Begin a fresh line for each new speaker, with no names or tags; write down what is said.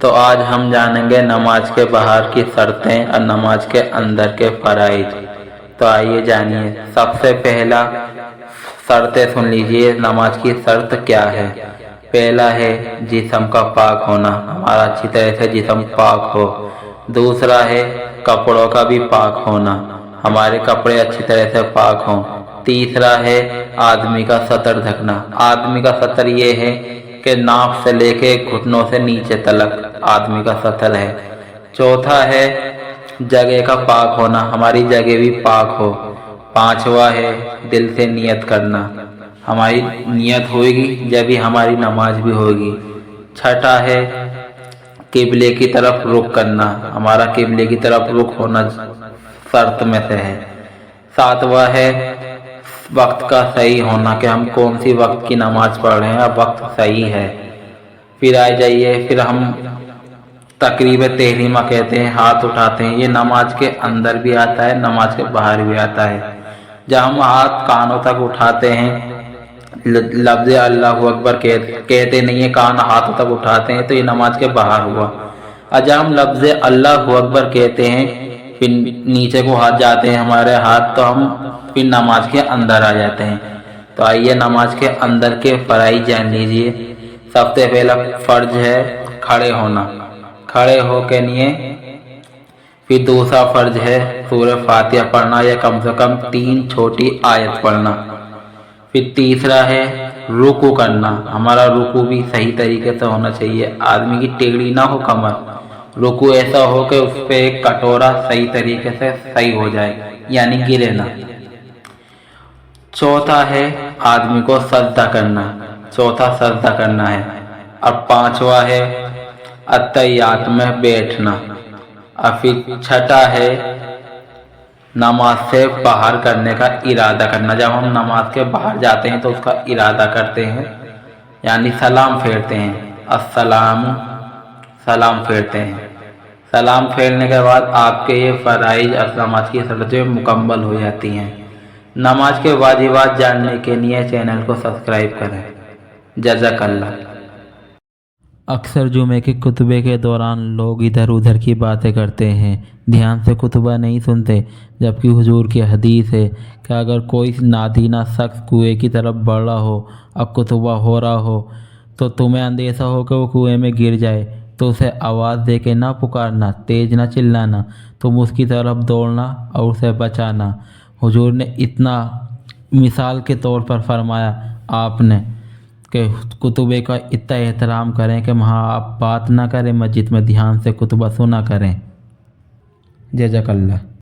تو آج ہم جانیں گے نماز کے باہر کی شرطیں اور نماز کے اندر کے فرائض۔ تو آئیے جانیے۔ سب سے پہلا شرطیں سن لیجئے، نماز کی شرط کیا ہے۔ پہلا ہے جسم کا پاک ہونا، ہمارا اچھی طرح سے جسم پاک ہو۔ دوسرا ہے کپڑوں کا بھی پاک ہونا، ہمارے کپڑے اچھی طرح سے پاک ہوں۔ تیسرا ہے آدمی کا سطر ڈھکنا، آدمی کا سطر یہ ہے کہ ناف سے لے کے گھٹنوں سے نیچے تلک آدمی کا سطر ہے۔ چوتھا ہے جگہ کا پاک ہونا، ہماری جگہ بھی پاک ہو۔ پانچواں ہے دل سے نیت کرنا، ہماری نیت ہوئے گی جبھی ہماری نماز بھی ہوگی۔ چھٹا ہے قبلے کی طرف رخ کرنا، ہمارا قبلے کی طرف رخ ہونا شرط میں سے ہے۔ ساتواں ہے وقت کا صحیح ہونا، کہ ہم کون سی وقت کی نماز پڑھ رہے ہیں، وقت صحیح ہے۔ پھر آ جائیے، پھر ہم تقریب تحریمہ کہتے ہیں، ہاتھ اٹھاتے ہیں، یہ نماز کے اندر بھی آتا ہے، نماز کے باہر بھی آتا ہے۔ جب ہم ہاتھ کانوں تک اٹھاتے ہیں، لفظ اللہ اکبر کہتے نہیں ہیں، کان ہاتھوں تک اٹھاتے ہیں، تو یہ نماز کے باہر ہوا۔ اور جب ہم لفظ اللہ اکبر کہتے ہیں، پھر نیچے کو ہاتھ جاتے ہیں ہمارے ہاتھ، تو ہم پھر نماز کے اندر آ جاتے ہیں۔ تو آئیے نماز کے اندر کے فرائض جان لیجئے۔ سب سے پہلا فرض ہے کھڑے ہونا، کھڑے ہو کے لیے۔ پھر دوسرا فرض ہے سورہ فاتحہ پڑھنا، یا کم سے کم 3 چھوٹی آیت پڑھنا۔ پھر تیسرا ہے رکوع کرنا، ہمارا رکوع بھی صحیح طریقے سے ہونا چاہیے، آدمی کی ٹیڑھی نہ ہو کمر، رکوع ایسا ہو کہ اس پہ ایک کٹورا صحیح طریقے سے صحیح ہو جائے، یعنی گرے نہ۔ چوتھا ہے آدمی کو سجدہ کرنا، چوتھا سجدہ کرنا ہے۔ اور پانچواں ہے اتحیات میں بیٹھنا۔ اور پھر چھٹا ہے نماز سے باہر کرنے کا ارادہ کرنا، جب ہم نماز کے باہر جاتے ہیں تو اس کا ارادہ کرتے ہیں، یعنی سلام پھیرتے ہیں، السلام، سلام پھیرتے ہیں۔ سلام پھیرنے کے بعد آپ کے یہ فرائض اور نماز کی شرطیں مکمل ہو جاتی ہیں۔ نماز کے واجبات جاننے کے لیے چینل کو سبسکرائب کریں۔ جزاک اللہ۔
اکثر جمعے کے خطبے کے دوران لوگ ادھر ادھر کی باتیں کرتے ہیں، دھیان سے خطبہ نہیں سنتے، جبکہ حضور کی حدیث ہے کہ اگر کوئی نادینہ شخص کنویں کی طرف بڑھ رہا ہو اور خطبہ ہو رہا ہو تو تمہیں اندیشہ ہو کہ وہ کنویں میں گر جائے تو اسے آواز دے کے نہ پکارنا، تیز نہ چلانا، تم اس کی طرف دوڑنا اور اسے بچانا۔ حضور نے اتنا مثال کے طور پر فرمایا آپ نے کہ خطبے کا اتنا احترام کریں کہ وہاں آپ بات نہ کریں، مسجد میں دھیان سے خطبہ سنا کریں۔ جزاک اللہ۔